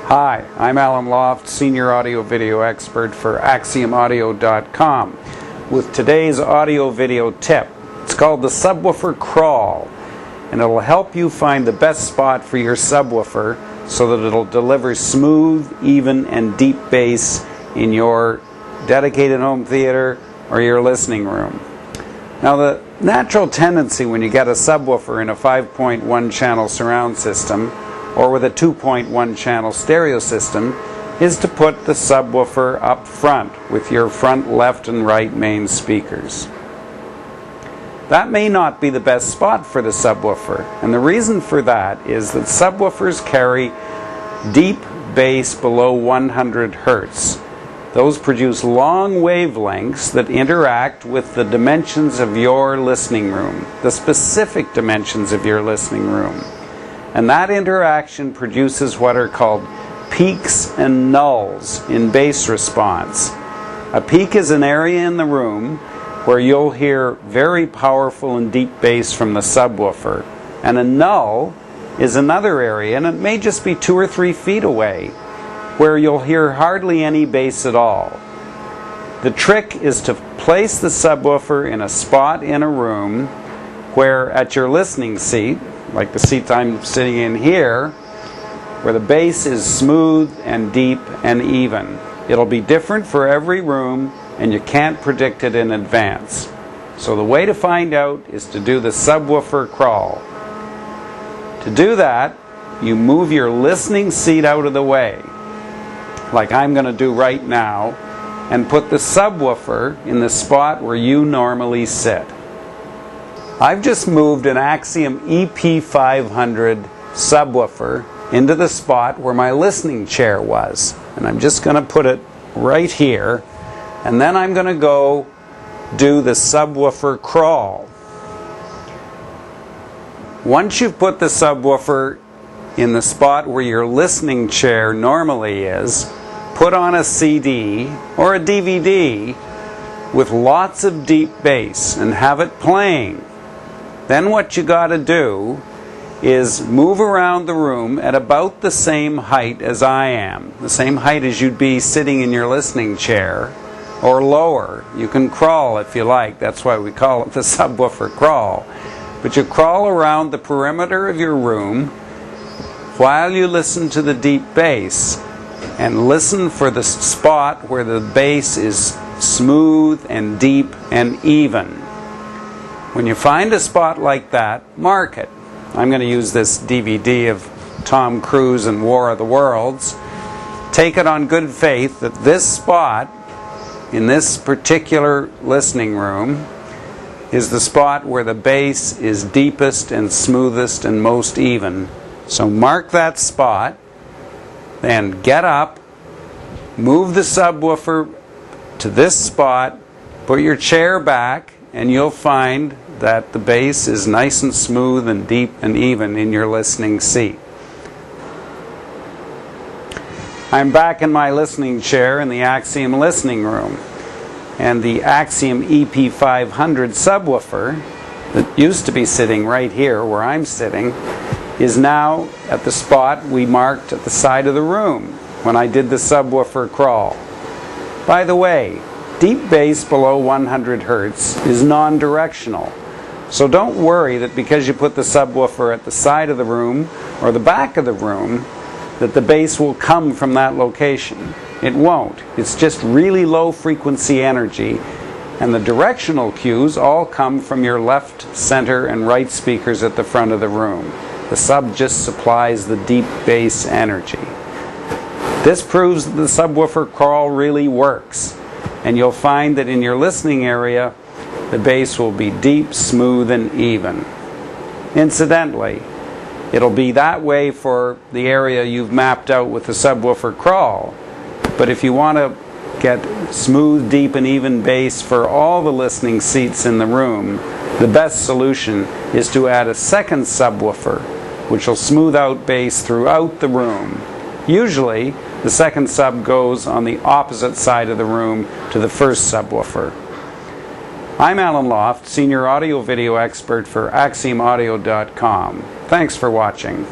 Hi, I'm Alan Loft, Senior Audio Video Expert for AxiomAudio.com with today's audio video tip. It's called the Subwoofer Crawl, and it'll help you find the best spot for your subwoofer so that it'll deliver smooth, even, and deep bass in your dedicated home theater or your listening room. Now, the natural tendency when you get a subwoofer in a 5.1 channel surround system or with a 2.1 channel stereo system is to put the subwoofer up front with your front left and right main speakers. That may not be the best spot for the subwoofer, and the reason for that is that subwoofers carry deep bass below 100 Hertz. Those produce long wavelengths that interact with the dimensions of your listening room, the specific dimensions of your listening room. And that interaction produces what are called peaks and nulls in bass response. A peak is an area in the room where you'll hear very powerful and deep bass from the subwoofer. And a null is another area, and it may just be 2 or 3 feet away, where you'll hear hardly any bass at all. The trick is to place the subwoofer in a spot in a room where at your listening seat, like the seat I'm sitting in here, where the bass is smooth and deep and even. It'll be different for every room, and you can't predict it in advance. So the way to find out is to do the subwoofer crawl. To do that, you move your listening seat out of the way, like I'm going to do right now, and put the subwoofer in the spot where you normally sit. I've just moved an Axiom EP500 subwoofer into the spot where my listening chair was. And I'm just going to put it right here. And then I'm going to go do the subwoofer crawl. Once you've put the subwoofer in the spot where your listening chair normally is, put on a CD or a DVD with lots of deep bass and have it playing. Then what you got to do is move around the room at about the same height as I am, the same height as you'd be sitting in your listening chair, or lower. You can crawl if you like. That's why we call it the subwoofer crawl. But you crawl around the perimeter of your room while you listen to the deep bass, and listen for the spot where the bass is smooth and deep and even. When you find a spot like that, mark it. I'm going to use this DVD of Tom Cruise and War of the Worlds. Take it on good faith that this spot in this particular listening room is the spot where the bass is deepest and smoothest and most even. So mark that spot, then get up, move the subwoofer to this spot, put your chair back, and you'll find that the bass is nice and smooth and deep and even in your listening seat. I'm back in my listening chair in the Axiom listening room, and the Axiom EP500 subwoofer that used to be sitting right here where I'm sitting is now at the spot we marked at the side of the room when I did the subwoofer crawl. By the way, deep bass below 100 Hertz is non-directional. So don't worry that because you put the subwoofer at the side of the room or the back of the room that the bass will come from that location. It won't. It's just really low frequency energy, and the directional cues all come from your left, center, and right speakers at the front of the room. The sub just supplies the deep bass energy. This proves that the subwoofer crawl really works, and you'll find that in your listening area the bass will be deep, smooth, and even. Incidentally, it'll be that way for the area you've mapped out with the subwoofer crawl. But if you want to get smooth, deep, and even bass for all the listening seats in the room, the best solution is to add a second subwoofer, which will smooth out bass throughout the room. Usually, the second sub goes on the opposite side of the room to the first subwoofer. I'm Alan Loft, Senior Audio Video Expert for AxiomAudio.com. Thanks for watching.